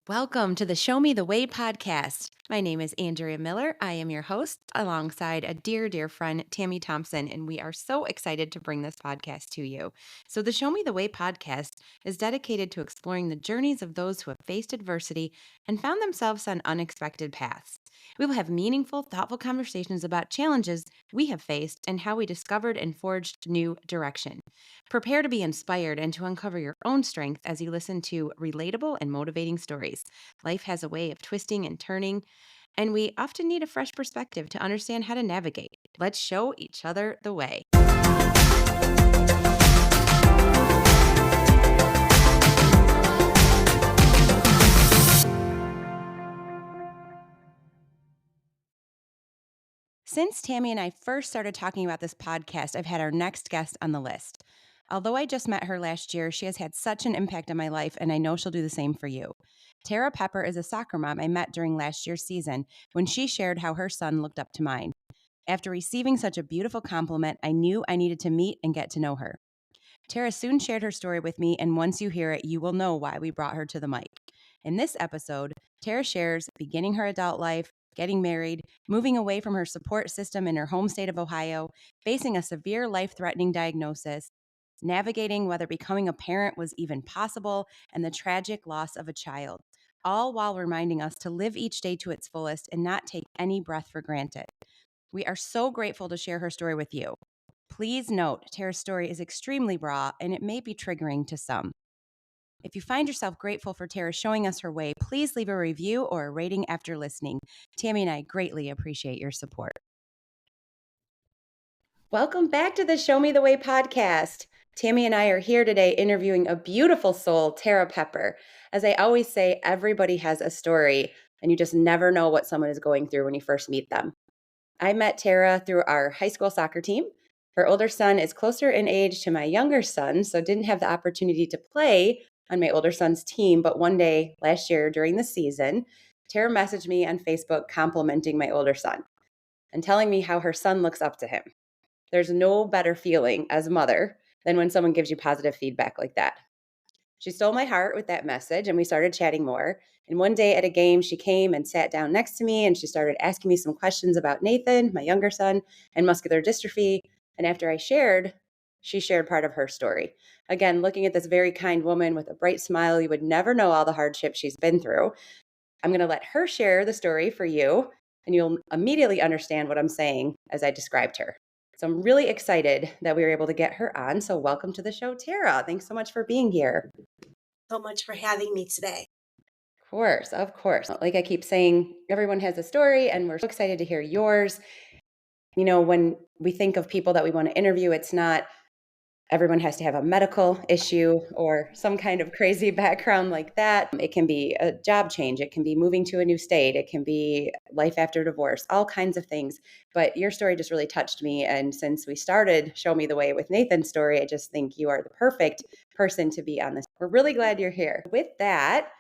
Welcome to the Show Me the Way podcast. My name is Andrea Miller. I am your host alongside a dear, dear friend, Tammy Thompson, and we are so excited to bring this podcast to you. So, the Show Me the Way podcast is dedicated to exploring the journeys of those who have faced adversity and found themselves on unexpected paths. We will have meaningful, thoughtful conversations about challenges we have faced and how we discovered and forged new direction. Prepare to be inspired and to uncover your own strength as you listen to relatable and motivating stories. Life has a way of twisting and turning, and we often need a fresh perspective to understand how to navigate. Let's show each other the way. Since Tammy and I first started talking about this podcast, I've had our next guest on the list. Although I just met her last year, she has had such an impact on my life, and I know she'll do the same for you. Tera Pepper is a soccer mom I met during last year's season when she shared how her son looked up to mine. After receiving such a beautiful compliment, I knew I needed to meet and get to know her. Tera soon shared her story with me, and once you hear it, you will know why we brought her to the mic. In this episode, Tera shares beginning her adult life, getting married, moving away from her support system in her home state of Ohio, facing a severe life-threatening diagnosis, navigating whether becoming a parent was even possible, and the tragic loss of a child, all while reminding us to live each day to its fullest and not take any breath for granted. We are so grateful to share her story with you. Please note, Tera's story is extremely raw and it may be triggering to some. If you find yourself grateful for Tera showing us her way, please leave a review or a rating after listening. Tammy and I greatly appreciate your support. Welcome back to the Show Me the Way podcast. Tammy and I are here today interviewing a beautiful soul, Tera Pepper. As I always say, everybody has a story, and you just never know what someone is going through when you first meet them. I met Tera through our high school soccer team. Her older son is closer in age to my younger son, so didn't have the opportunity to play on my older son's team. But one day last year during the season, Tera messaged me on Facebook complimenting my older son and telling me how her son looks up to him. There's no better feeling as a mother than when someone gives you positive feedback like that. She stole my heart with that message, and we started chatting more. And one day at a game, she came and sat down next to me, and she started asking me some questions about Nathan, my younger son, and muscular dystrophy. And after I shared, she shared part of her story. Again, looking at this very kind woman with a bright smile, you would never know all the hardships she's been through. I'm going to let her share the story for you, and you'll immediately understand what I'm saying as I described her. So I'm really excited that we were able to get her on. So welcome to the show, Tera. Thanks so much for being here. So much for having me today. Of course, of course. Like I keep saying, everyone has a story, and we're so excited to hear yours. You know, when we think of people that we want to interview, it's not everyone has to have a medical issue or some kind of crazy background like that. It can be a job change. It can be moving to a new state. It can be life after divorce, all kinds of things. But your story just really touched me. And since we started Show Me the Way with Nathan's story, I just think you are the perfect person to be on this. We're really glad you're here. With that,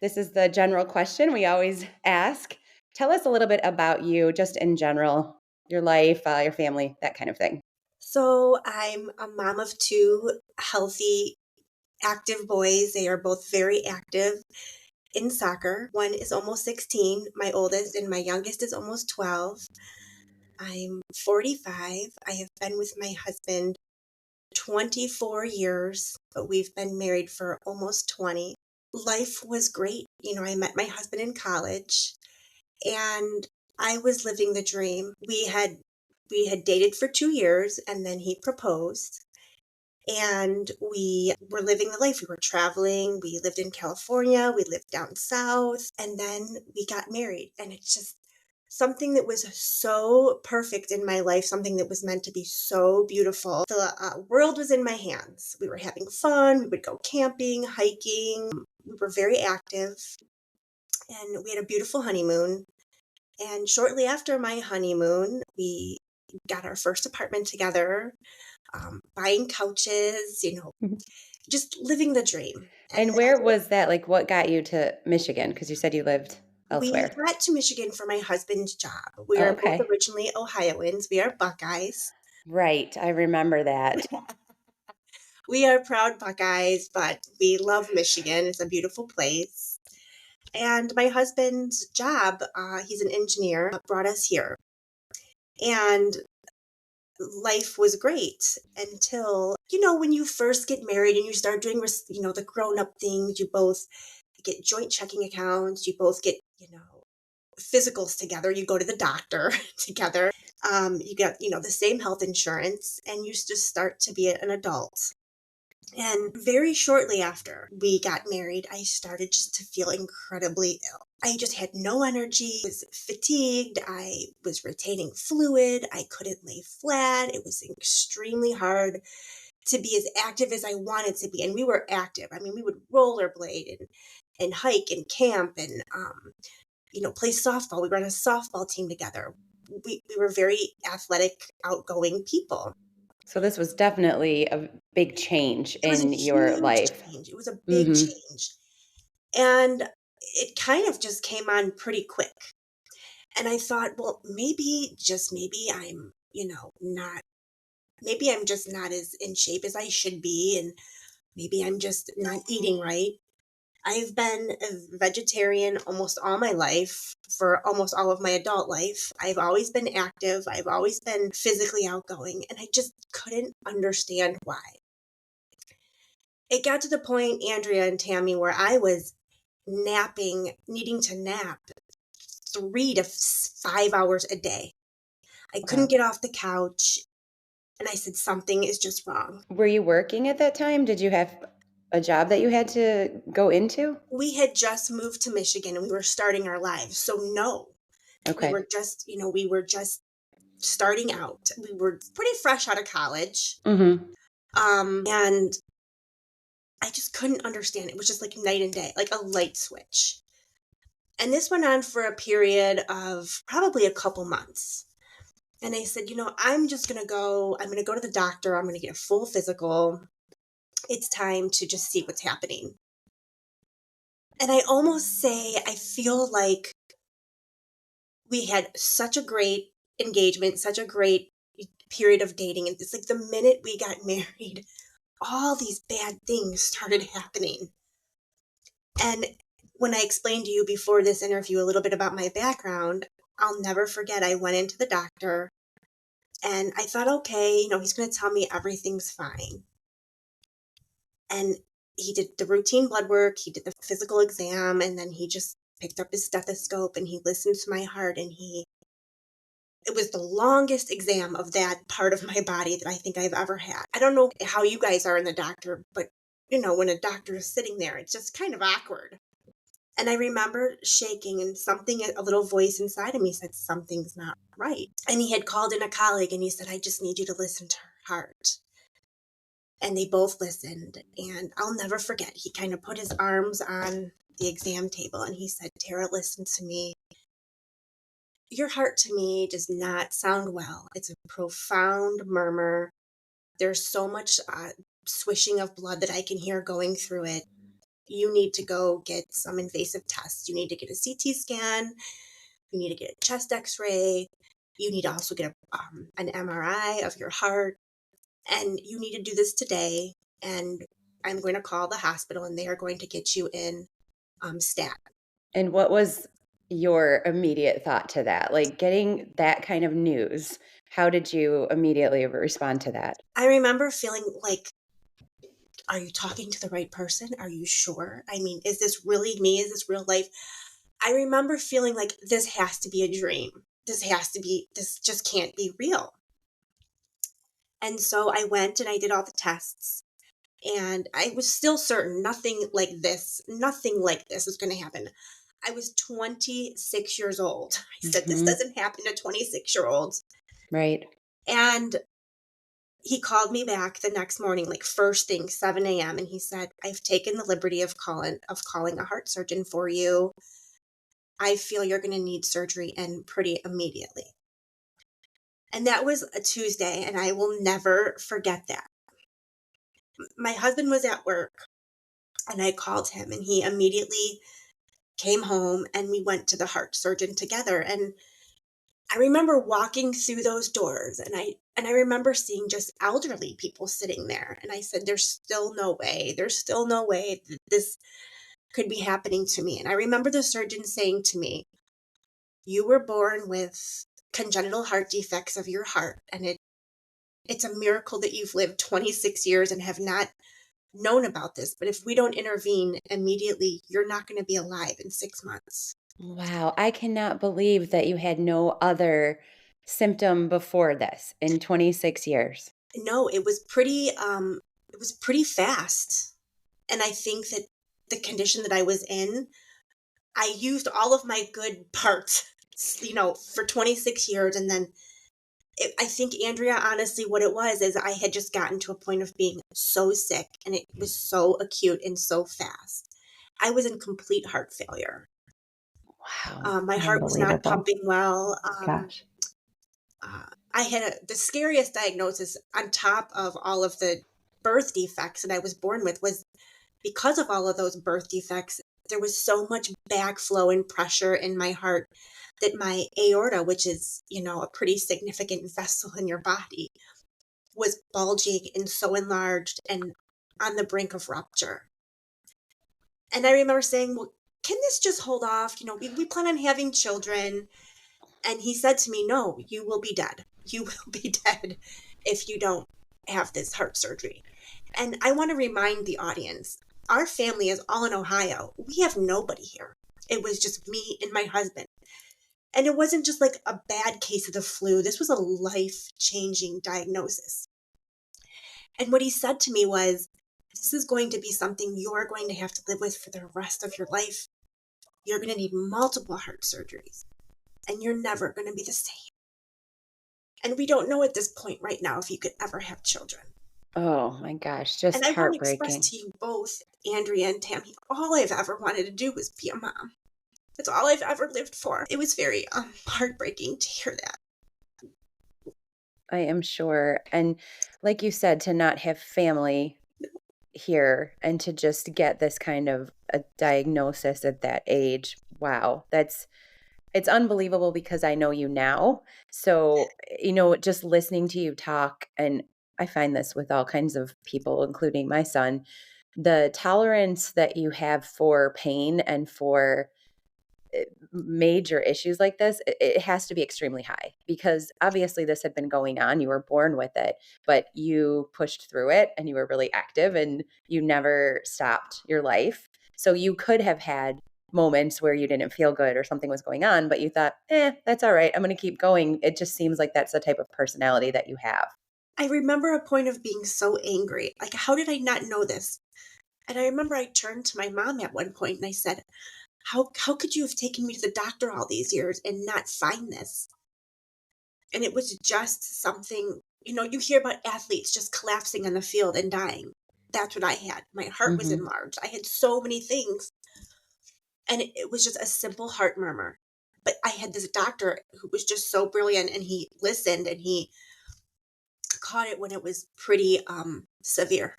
this is the general question we always ask. Tell us a little bit about you, just in general, your life, your family, that kind of thing. So I'm a mom of two healthy, active boys. They are both very active in soccer. One is almost 16, my oldest, and my youngest is almost 12. I'm 45. I have been with my husband 24 years, but we've been married for almost 20. Life was great. I met my husband in college, and I was living the dream. We had dated for 2 years, and then he proposed, and we were living the life. We were traveling. We lived in California. We lived down south, and then we got married. And it's just something that was so perfect in my life, something that was meant to be so beautiful. The world was in my hands. We were having fun. We would go camping, hiking. We were very active, and we had a beautiful honeymoon. And shortly after my honeymoon, we got our first apartment together, buying couches, just living the dream. And where was that? Like, what got you to Michigan? Because you said you lived We elsewhere. got to Michigan for my husband's job. We Oh, are both okay. originally Ohioans. We are Buckeyes. Right. I remember that. We are proud Buckeyes, but we love Michigan. It's a beautiful place. And my husband's job, he's an engineer, brought us here. And life was great until, when you first get married and you start doing, the grown up things, you both get joint checking accounts, you both get, physicals together, you go to the doctor together, you get, the same health insurance, and you just start to be an adult. And very shortly after we got married, I started just to feel incredibly ill. I just had no energy, was fatigued, I was retaining fluid, I couldn't lay flat. It was extremely hard to be as active as I wanted to be. And we were active. I mean, we would rollerblade and hike and camp and, play softball. We were on a softball team together. We were very athletic, outgoing people. So this was definitely a big change It was a in your huge life. change. It was a big Mhm. change. And it kind of just came on pretty quick. And I thought, well, just maybe I'm, maybe I'm just not as in shape as I should be. And maybe I'm just not eating right. I've been a vegetarian almost all my life, for almost all of my adult life. I've always been active. I've always been physically outgoing. And I just couldn't understand why. It got to the point, Andrea and Tammy, where I was napping, needing to nap 3 to 5 hours a day. I couldn't Wow. get off the couch. And I said, something is just wrong. Were you working at that time? Did you have a job that you had to go into? We had just moved to Michigan and we were starting our lives. So no, Okay. we were just starting out. We were pretty fresh out of college. Mhm. And I just couldn't understand. It was just like night and day, like a light switch. And this went on for a period of probably a couple months. And I said, I'm going to go to the doctor. I'm going to get a full physical. It's time to just see what's happening. And I almost say, I feel like we had such a great engagement, such a great period of dating. And it's like the minute we got married, all these bad things started happening. And when I explained to you before this interview a little bit about my background, I'll never forget. I went into the doctor and I thought, okay, he's going to tell me everything's fine. And he did the routine blood work, he did the physical exam, and then he just picked up his stethoscope and he listened to my heart, and it was the longest exam of that part of my body that I think I've ever had. I don't know how you guys are in the doctor, but when a doctor is sitting there, it's just kind of awkward. And I remember shaking, and a little voice inside of me said, something's not right. And he had called in a colleague and he said, I just need you to listen to her heart. And they both listened. And I'll never forget, he kind of put his arms on the exam table and he said, Tara, listen to me. Your heart to me does not sound well. It's a profound murmur. There's so much swishing of blood that I can hear going through it. You need to go get some invasive tests. You need to get a CT scan. You need to get a chest x-ray. You need to also get an MRI of your heart. And you need to do this today. And I'm going to call the hospital and they are going to get you in stat. And what was your immediate thought to that? Like getting that kind of news, how did you immediately respond to that? I remember feeling like, are you talking to the right person? Are you sure? I mean, is this really me? Is this real life? I remember feeling like this has to be a dream. This just can't be real. And so I went and I did all the tests and I was still certain nothing like this is going to happen. I was 26 years old. I said, this Mhm. doesn't happen to 26-year-olds. Right. And he called me back the next morning, like first thing, 7 a.m. And he said, I've taken the liberty of calling a heart surgeon for you. I feel you're going to need surgery and pretty immediately. And that was a Tuesday, and I will never forget that. My husband was at work, and I called him, and he immediately came home, and we went to the heart surgeon together. And I remember walking through those doors, and I remember seeing just elderly people sitting there. And I said, there's still no way that this could be happening to me. And I remember the surgeon saying to me, you were born with congenital heart defects of your heart, and it's a miracle that you've lived 26 years and have not known about this. But if we don't intervene immediately, you're not going to be alive in 6 months. Wow, I cannot believe that you had no other symptom before this in 26 years. No, it was pretty fast. And I think that the condition that I was in, I used all of my good parts, for 26 years. And then I think, Andrea, honestly, what it was is I had just gotten to a point of being so sick, and it was so acute and so fast. I was in complete heart failure. Wow, My heart was not unbelievable. pumping well. Gosh. I had the scariest diagnosis on top of all of the birth defects that I was born with was because of all of those birth defects, there was so much backflow and pressure in my heart that my aorta, which is, a pretty significant vessel in your body, was bulging and so enlarged and on the brink of rupture. And I remember saying, well, can this just hold off? We plan on having children. And he said to me, no, you will be dead. You will be dead if you don't have this heart surgery. And I want to remind the audience, our family is all in Ohio. We have nobody here. It was just me and my husband. And it wasn't just like a bad case of the flu. This was a life-changing diagnosis. And what he said to me was, this is going to be something you're going to have to live with for the rest of your life. You're going to need multiple heart surgeries, and you're never going to be the same. And we don't know at this point right now if you could ever have children. Oh my gosh, And just I want to express heartbreaking. to you both, Andrea and Tammy, all I've ever wanted to do was be a mom. That's all I've ever lived for. It was very heartbreaking to hear that. I am sure. And like you said, to not have family here and to just get this kind of a diagnosis at that age. Wow. It's unbelievable because I know you now. So, just listening to you talk, and I find this with all kinds of people, including my son, the tolerance that you have for pain and for major issues like this, it has to be extremely high because obviously this had been going on. You were born with it, but you pushed through it and you were really active and you never stopped your life. So you could have had moments where you didn't feel good or something was going on, but you thought, that's all right. I'm going to keep going. It just seems like that's the type of personality that you have. I remember a point of being so angry. Like, how did I not know this? And I remember I turned to my mom at one point and I said, how could you have taken me to the doctor all these years and not find this? And it was just something, you hear about athletes just collapsing on the field and dying. That's what I had. My heart was Hmm. enlarged. I had so many things. And it was just a simple heart murmur. But I had this doctor who was just so brilliant, and he listened and he caught it when it was pretty severe.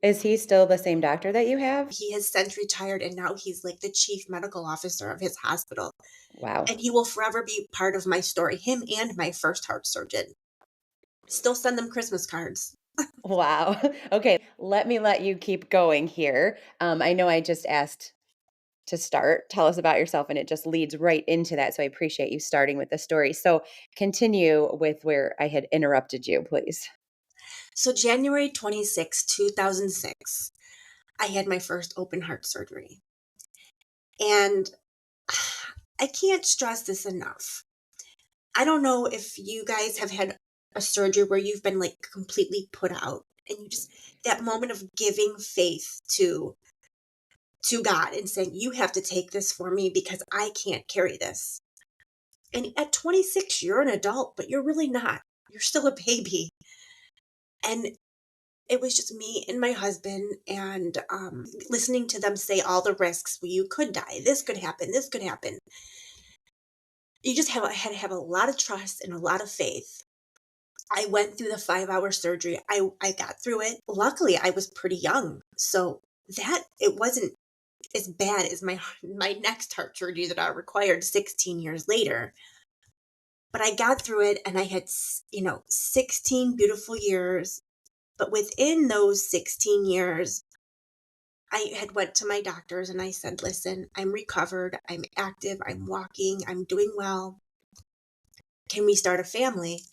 Is he still the same doctor that you have? He has since retired, and now he's like the chief medical officer of his hospital. Wow. And he will forever be part of my story, him and my first heart surgeon. Still send them Christmas cards. Wow. Okay, let you keep going here. I know I just asked to start. Tell us about yourself, and it just leads right into that. So I appreciate you starting with the story. So continue with where I had interrupted you, please. So January 26, 2006, I had my first open heart surgery. And I can't stress this enough. I don't know if you guys have had a surgery where you've been like completely put out, and you just, that moment of giving faith to God and saying, you have to take this for me because I can't carry this. And at 26, you're an adult, but you're really not. You're still a baby. And it was just me and my husband, and listening to them say all the risks. Well, you could die. This could happen. This could happen. You just had to have a lot of trust and a lot of faith. I went through the 5-hour surgery. I got through it. Luckily, I was pretty young. So that it wasn't as bad as my next heart surgery that I required 16 years later. But I got through it, and I had, 16 beautiful years. But within those 16 years, I had went to my doctors and I said, listen, I'm recovered, I'm active, I'm walking, I'm doing well. Can we start a family?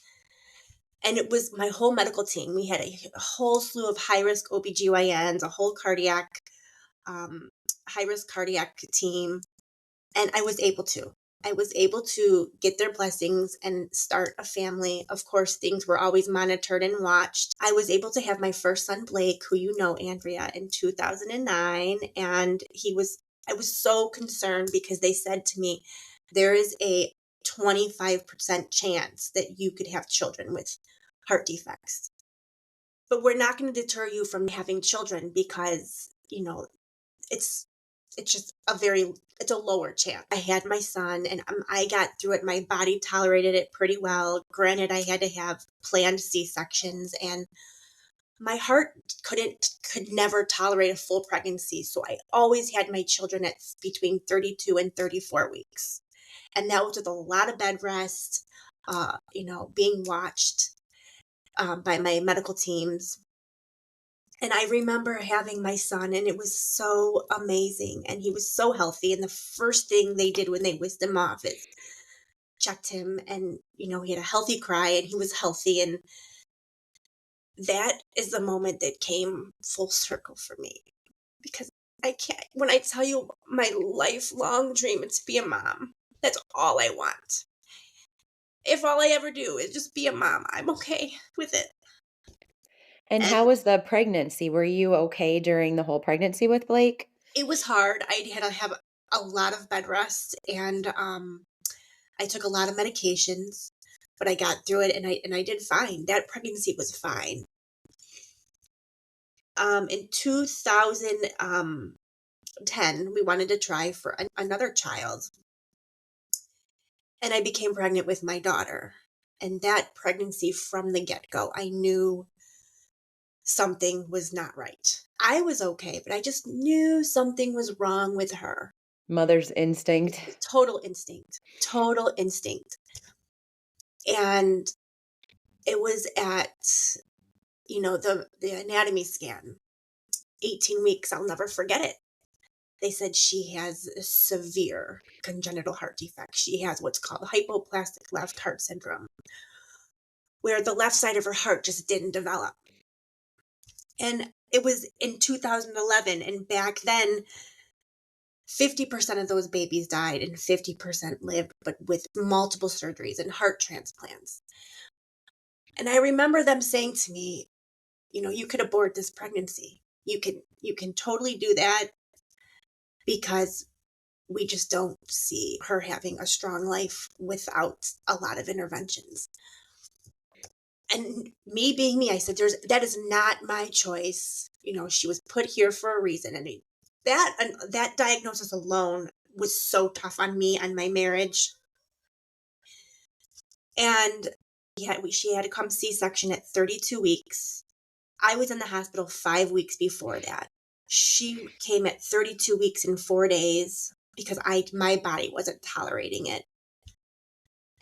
And it was my whole medical team. We had a whole slew of high risk OBGYNs, a whole um, high risk cardiac team. And I was able to. I was able to get their blessings and start a family. Of course, things were always monitored and watched. I was able to have my first son, Blake, who you know, Andrea, in 2009. And I was so concerned because they said to me, there is a 25% chance that you could have children with heart defects. But we're not going to deter you from having children because, it's it's just it's a lower chance. I had my son and I got through it. My body tolerated it pretty well. Granted, I had to have planned C-sections and my heart could never tolerate a full pregnancy. So I always had my children at between 32 and 34 weeks. And that was with a lot of bed rest, being watched by my medical teams. And I remember having my son, and it was so amazing. And he was so healthy. And the first thing they did when they whisked him off is checked him. And, he had a healthy cry and he was healthy. And that is the moment that came full circle for me. Because I can't, when I tell you my lifelong dream is to be a mom, that's all I want. If all I ever do is just be a mom, I'm okay with it. And And how was the pregnancy? Were you okay during the whole pregnancy with Blake? it was hard. I had to have a lot of bed rest and I took a lot of medications, but I got through it and I did fine. That pregnancy was fine. In 2010, we wanted to try for another child, and I became pregnant with my daughter. And that pregnancy from the get-go, I knew something was not right. I was okay, but I just knew something was wrong with her. Mother's instinct. Total instinct. Total instinct. And it was at, the anatomy scan, 18 weeks. I'll never forget it. They said she has a severe congenital heart defect. She has what's called hypoplastic left heart syndrome, where the left side of her heart just didn't develop. And it was in 2011. And back then, 50% of those babies died and 50% lived, but with multiple surgeries and heart transplants. And I remember them saying to me, you could abort this pregnancy. You can totally do that because we just don't see her having a strong life without a lot of interventions. And me being me, I said, that is not my choice. She was put here for a reason. And that diagnosis alone was so tough on me and my marriage. And she had to come C-section at 32 weeks. I was in the hospital 5 weeks before that. She came at 32 weeks and 4 days because my body wasn't tolerating it.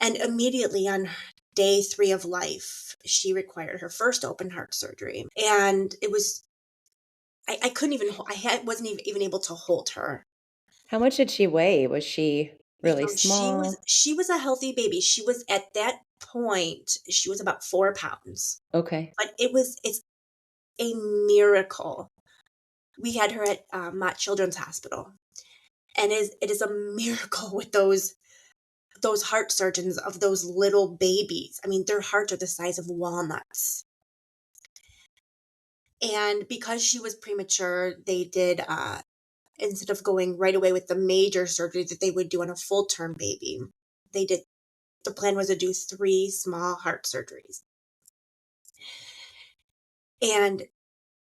And immediately on day 3 of life, she required her first open heart surgery. And it was, I couldn't even, wasn't even able to hold her. How much did she weigh? Was she really She was, small? she was a healthy baby. She was at that point, she was about 4 pounds. Okay. But it's a miracle. We had her at Mott Children's Hospital. And it is a miracle with those heart surgeons of those little babies. I mean, their hearts are the size of walnuts. And because she was premature, they did, instead of going right away with the major surgery that they would do on a full-term baby, the plan was to do 3 small heart surgeries. And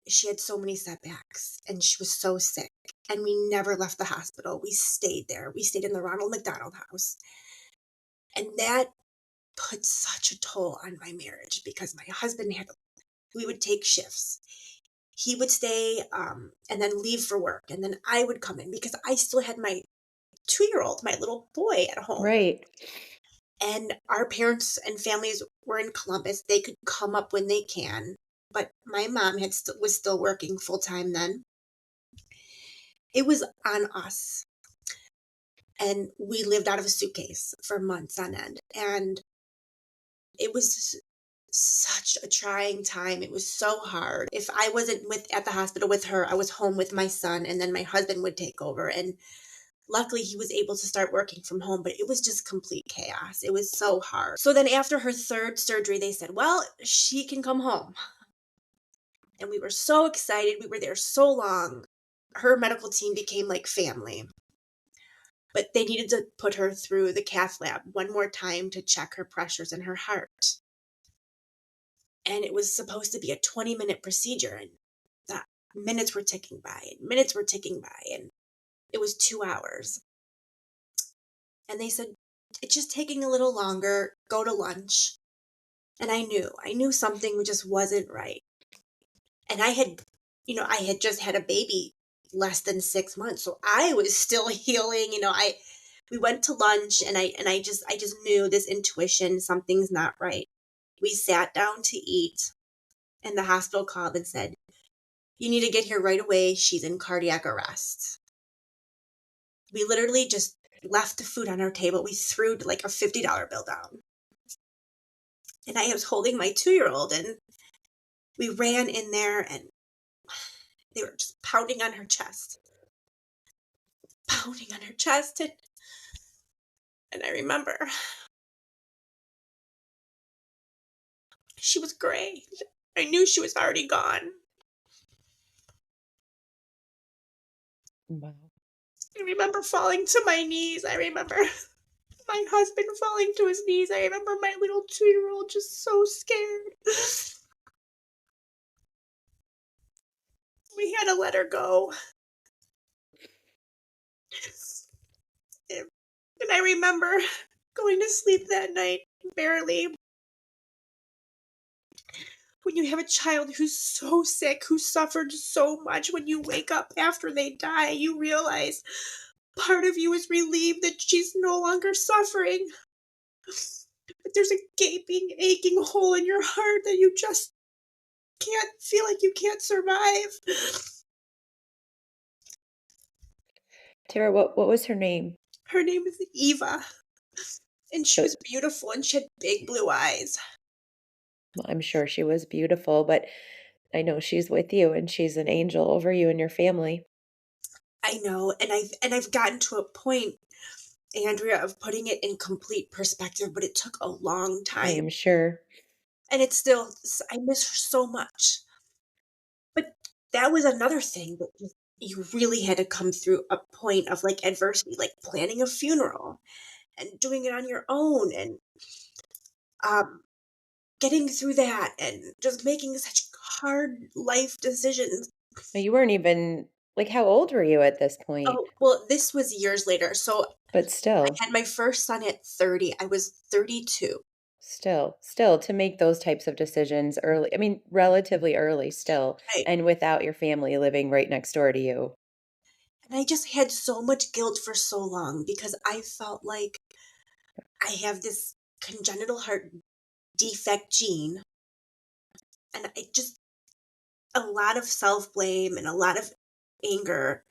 she had so many setbacks and she was so sick. And we never left the hospital. We stayed there. We stayed in the Ronald McDonald House. And that put such a toll on my marriage because my husband we would take shifts. He would stay and then leave for work. And then I would come in because I still had my 2-year-old, my little boy at home. Right. And our parents and families were in Columbus. They could come up when they can. But my mom was still working full time then. It was on us. And we lived out of a suitcase for months on end. And it was such a trying time. It was so hard. If I wasn't at the hospital with her, I was home with my son, and then my husband would take over. And luckily he was able to start working from home, but it was just complete chaos. It was so hard. So then after her third surgery, they said, well, she can come home. And we were so excited. We were there so long. Her medical team became like family. But they needed to put her through the cath lab one more time to check her pressures in her heart. And it was supposed to be a 20-minute procedure. And the minutes were ticking by and minutes were ticking by. And it was 2 hours. And they said, it's just taking a little longer. Go to lunch. And I knew something just wasn't right. And I had just had a baby less than 6 months. So I was still healing. We went to lunch and I just knew this intuition, something's not right. We sat down to eat and the hospital called and said, you need to get here right away. She's in cardiac arrest. We literally just left the food on our table. We threw like a $50 bill down. And I was holding my 2-year-old and we ran in there and they were just pounding on her chest. Pounding on her chest. And I remember she was gray. I knew she was already gone. Wow. I remember falling to my knees. I remember my husband falling to his knees. I remember my little 2-year-old just so scared. We had to let her go. And I remember going to sleep that night, barely. When you have a child who's so sick, who suffered so much, when you wake up after they die, you realize part of you is relieved that she's no longer suffering. But there's a gaping, aching hole in your heart that you just can't feel like you can't survive. Tara, what was her name? Her name is Eva, and she So was beautiful, and she had big blue eyes. well, I'm sure she was beautiful, but I know she's with you and she's an angel over you and your family. I know, and I've gotten to a point, Andrea, of putting it in complete perspective, but it took a long I time. am sure. And it's still, I miss her so much. But that was another thing that you really had to come through a point of like adversity, like planning a funeral and doing it on your own and um, getting through that and just making such hard life decisions. Now, you weren't even like, how old were you at this point? Oh, well, this was years later. So But I still, had my first son at 30. I was 32. still to make those types of decisions early. I mean, relatively early still, Right. and without your family living right next door to you. And I just had so much guilt for so long because I felt like I have this congenital heart defect gene. And I just, a lot of self blame and a lot of anger.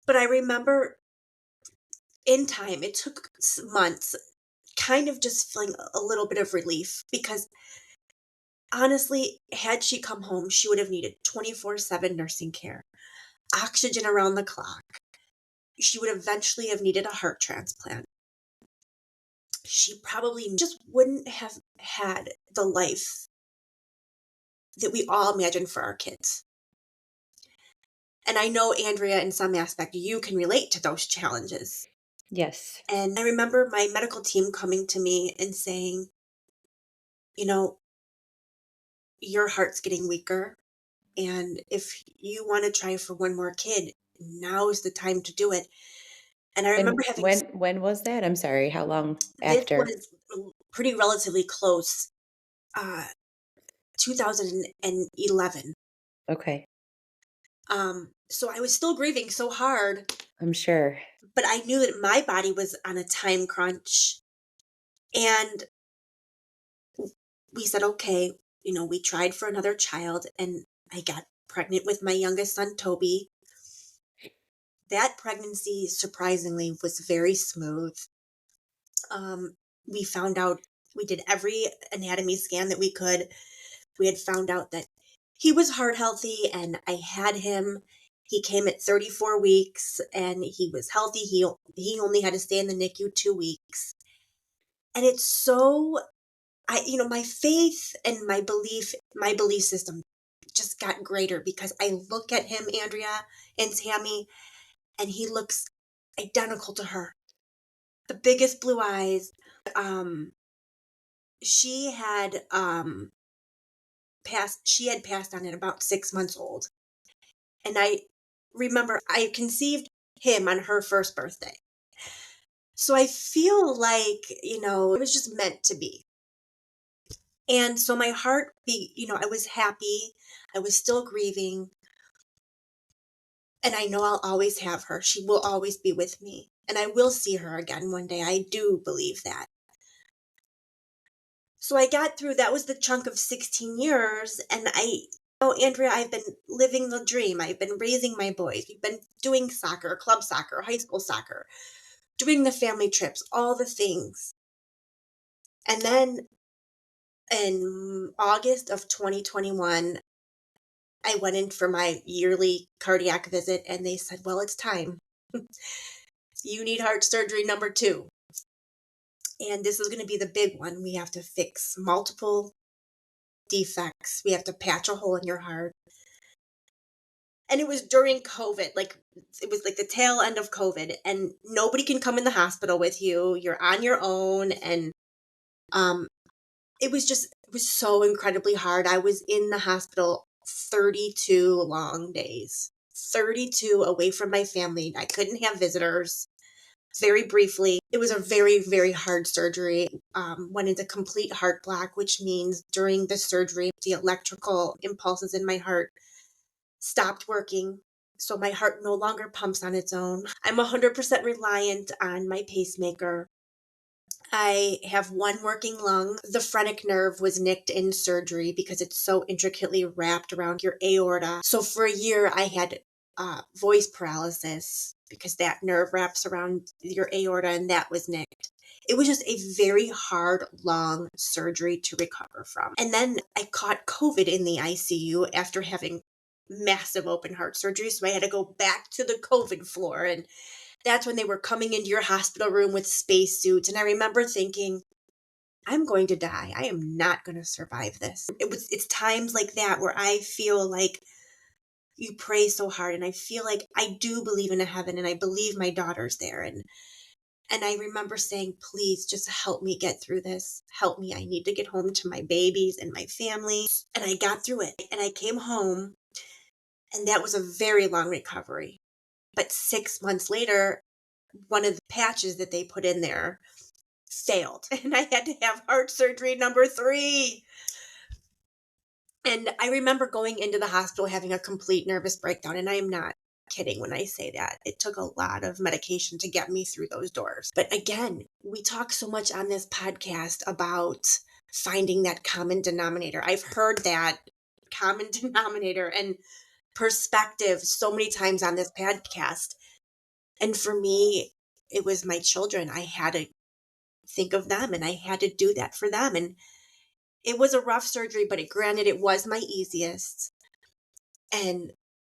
But I remember in time, it took months, kind of just feeling a little bit of relief because honestly, had she come home, she would have needed 24/7 nursing care, oxygen around the clock. She would eventually have needed a heart transplant. She probably just wouldn't have had the life that we all imagine for our kids. And I know, Andrea, in some aspect, you can relate to those challenges. Yes. And I remember my medical team coming to me and saying, you know, your heart's getting weaker. And if you want to try for one more kid, now is the time to do it. And I remember And having, when was that? I'm sorry, how long this after? was pretty relatively close, uh, 2011. Okay, So I was still grieving so hard, I'm sure. but I knew that my body was on a time crunch. And we said, okay, we tried for another child and I got pregnant with my youngest son, Toby. That pregnancy, surprisingly, was very smooth. Um, we found out, we did every anatomy scan that we could. We had found out that he was heart healthy and I had him. He came at 34 weeks and he was healthy. He only had to stay in the NICU 2 weeks. And it's so, my faith and my belief system just got greater because I look at him, Andrea and Tammy, and he looks identical to her. The biggest blue eyes. Um, she had passed on at about 6 months old. And I remember I conceived him on her first birthday. So I feel like, it was just meant to be. And so my heart I was happy. I was still grieving. And I know I'll always have her. She will always be with me. And I will see her again one day. I do believe that. So I got through, that was the chunk of 16 years. And Andrea, I've been living the dream. I've been raising my boys. We've been doing soccer, club soccer, high school soccer, doing the family trips, all the things. And then in August of 2021, I went in for my yearly cardiac visit and they said, well, it's time. You need heart surgery number 2. And this is going to be the big one. We have to fix multiple defects. We have to patch a hole in your heart. And it was during COVID, it was like the tail end of COVID, and nobody can come in the hospital with you. You're on your own. And um, it was so incredibly hard. I was in the hospital 32 long days, 32 away from my family. I couldn't have visitors. Very briefly, it was a very, very hard surgery. Went into complete heart block, which means during the surgery, the electrical impulses in my heart stopped working. So my heart no longer pumps on its own. I'm 100% reliant on my pacemaker. I have one working lung. The phrenic nerve was nicked in surgery because it's so intricately wrapped around your aorta. So for a year, I had voice paralysis because that nerve wraps around your aorta, and that was nicked. It was just a very hard, long surgery to recover from. And then I caught COVID in the ICU after having massive open heart surgery. So I had to go back to the COVID floor, and that's when they were coming into your hospital room with spacesuits. And I remember thinking, I'm going to die. I am not going to survive this. It's times like that where I feel like you pray so hard, and I feel like I do believe in a heaven, and I believe my daughter's there. And I remember saying, please just help me get through this. Help me. I need to get home to my babies and my family. And I got through it. And I came home, and that was a very long recovery. But 6 months later, one of the patches that they put in there failed. And I had to have heart surgery number 3. And I remember going into the hospital having a complete nervous breakdown. And I am not kidding when I say that. It took a lot of medication to get me through those doors. But again, we talk so much on this podcast about finding that common denominator. I've heard that common denominator and perspective so many times on this podcast. And for me, it was my children. I had to think of them, and I had to do that for them. And it was a rough surgery, but granted, it was my easiest. And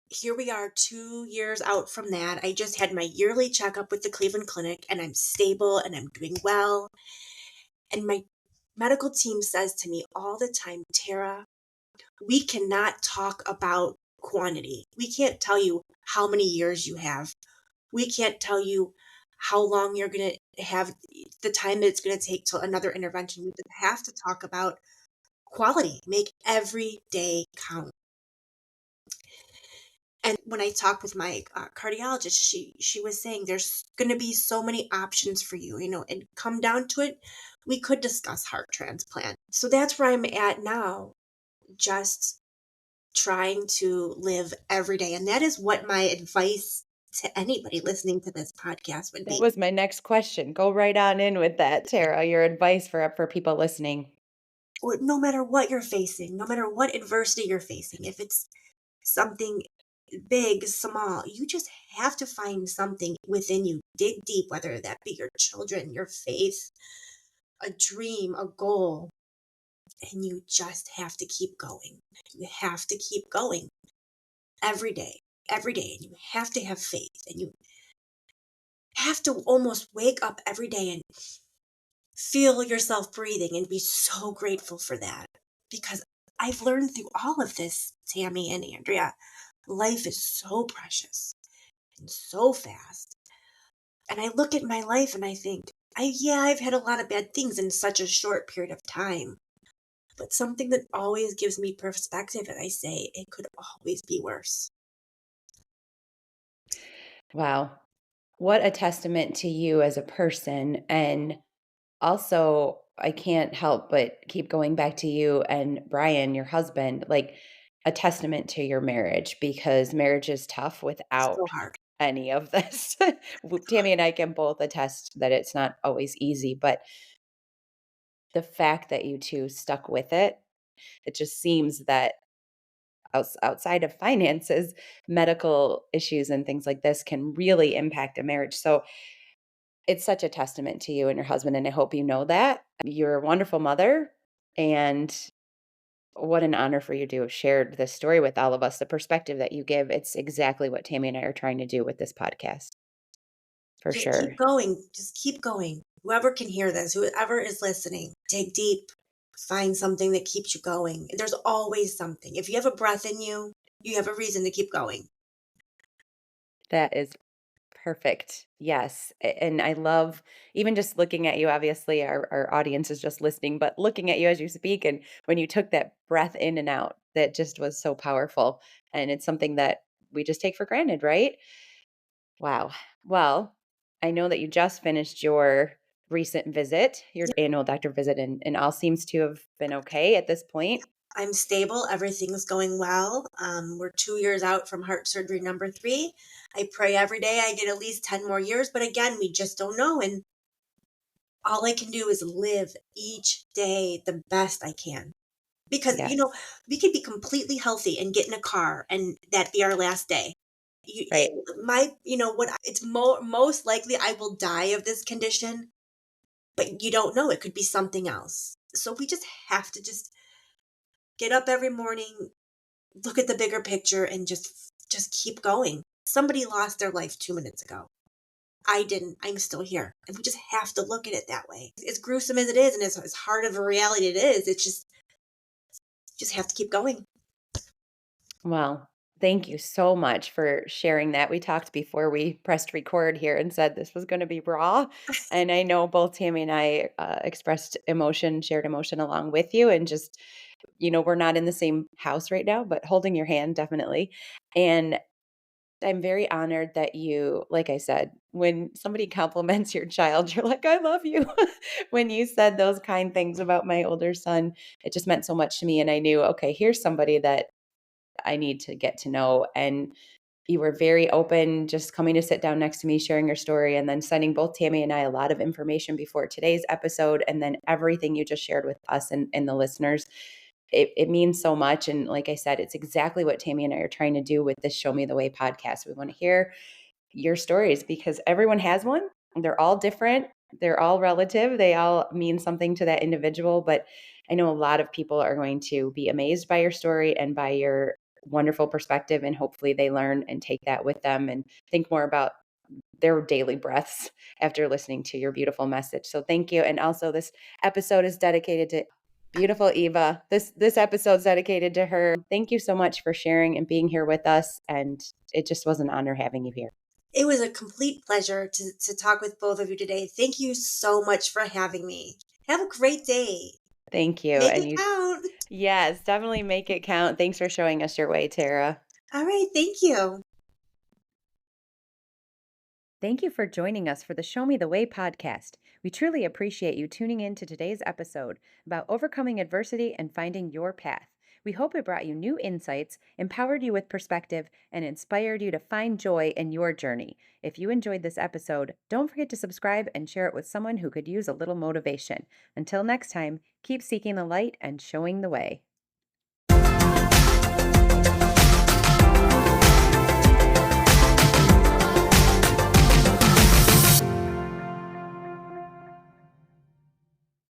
here we are 2 years out from that. I just had my yearly checkup with the Cleveland Clinic, and I'm stable and I'm doing well. And my medical team says to me all the time, Tera, we cannot talk about quantity. We can't tell you how many years you have. We can't tell you how long you're going to have, the time that it's going to take till another intervention. We have to talk about quality, make every day count. And when I talked with my cardiologist, she was saying there's going to be so many options for you, and come down to it, we could discuss heart transplant. So that's where I'm at now, just trying to live every day. And that is what my advice to anybody listening to this podcast would That be. was my next question. Go right on in with that, Tara. Your advice for people listening. Or no matter what you're facing, no matter what adversity you're facing, if it's something big, small. You just have to find something within you. Dig deep, whether that be your children, your faith, a dream, a goal, and you just have to keep going. You have to keep going every day, and you have to have faith, and you have to almost wake up every day and feel yourself breathing and be so grateful for that. Because I've learned through all of this, Tammy and Andrea, life is so precious and so fast. And I look at my life and I think, I've had a lot of bad things in such a short period of time. But something that always gives me perspective, and I say, it could always be worse. Wow. What a testament to you as a person. And also, I can't help but keep going back to you and Brian, your husband, like a testament to your marriage because marriage is tough So without hard. any of this. Tammy and I can both attest that it's not always easy, but the fact that you two stuck with it, it just seems that outside of finances, medical issues and things like this can really impact a marriage. So it's such a testament to you and your husband, and I hope you know that. You're a wonderful mother, and what an honor for you to have shared this story with all of us. The perspective that you give, it's exactly what Tammy and I are trying to do with this podcast, for Just keep sure. going. Just keep going. Whoever can hear this, whoever is listening, dig deep. Find something that keeps you going. There's always something. If you have a breath in you, you have a reason to keep going. That is perfect. Yes. And I love even just looking at you. Obviously, our audience is just listening, but looking at you as you speak and when you took that breath in and out, that just was so powerful. And it's something that we just take for granted, right? Wow. Well, I know that you just finished your recent visit, your annual doctor visit, and all seems to have been okay at this point. I'm stable. Everything's going well. We're 2 years out from heart surgery number three. I pray every day I get at least 10 more years, but again, we just don't know. And all I can do is live each day the best I can. Because, Yes. we could be completely healthy and get in a car and that be our last day. Right. It's most likely I will die of this condition, but you don't know. It could be something else. So we just have to just get up every morning, look at the bigger picture and just keep going. Somebody lost their life 2 minutes ago. I didn't. I'm still here. And we just have to look at it that way. As gruesome as it is and as hard of a reality it is, it's just have to keep going. Well, thank you so much for sharing that. We talked before we pressed record here and said this was going to be raw. And I know both Tammy and I expressed emotion, shared emotion along with you. And just, we're not in the same house right now, but holding your hand definitely. And I'm very honored that you, like I said, when somebody compliments your child, you're like, I love you. When you said those kind things about my older son, it just meant so much to me. And I knew, okay, here's somebody that I need to get to know. And you were very open, just coming to sit down next to me, sharing your story, and then sending both Tammy and I a lot of information before today's episode. And then everything you just shared with us and the listeners. It means so much. And like I said, it's exactly what Tammy and I are trying to do with this Show Me the Way podcast. We want to hear your stories because everyone has one. They're all different. They're all relative. They all mean something to that individual. But I know a lot of people are going to be amazed by your story and by your wonderful perspective. And hopefully they learn and take that with them and think more about their daily breaths after listening to your beautiful message. So thank you. And also this episode is dedicated to beautiful Eva. This episode's dedicated to her. Thank you so much for sharing and being here with us. And it just was an honor having you here. It was a complete pleasure to talk with both of you today. Thank you so much for having me. Have a great day. Thank you. Make And it you, count. yes, definitely make it count. Thanks for showing us your way, Tara. All right. Thank you. Thank you for joining us for the Show Me the Way podcast. We truly appreciate you tuning in to today's episode about overcoming adversity and finding your path. We hope it brought you new insights, empowered you with perspective, and inspired you to find joy in your journey. If you enjoyed this episode, don't forget to subscribe and share it with someone who could use a little motivation. Until next time, keep seeking the light and showing the way.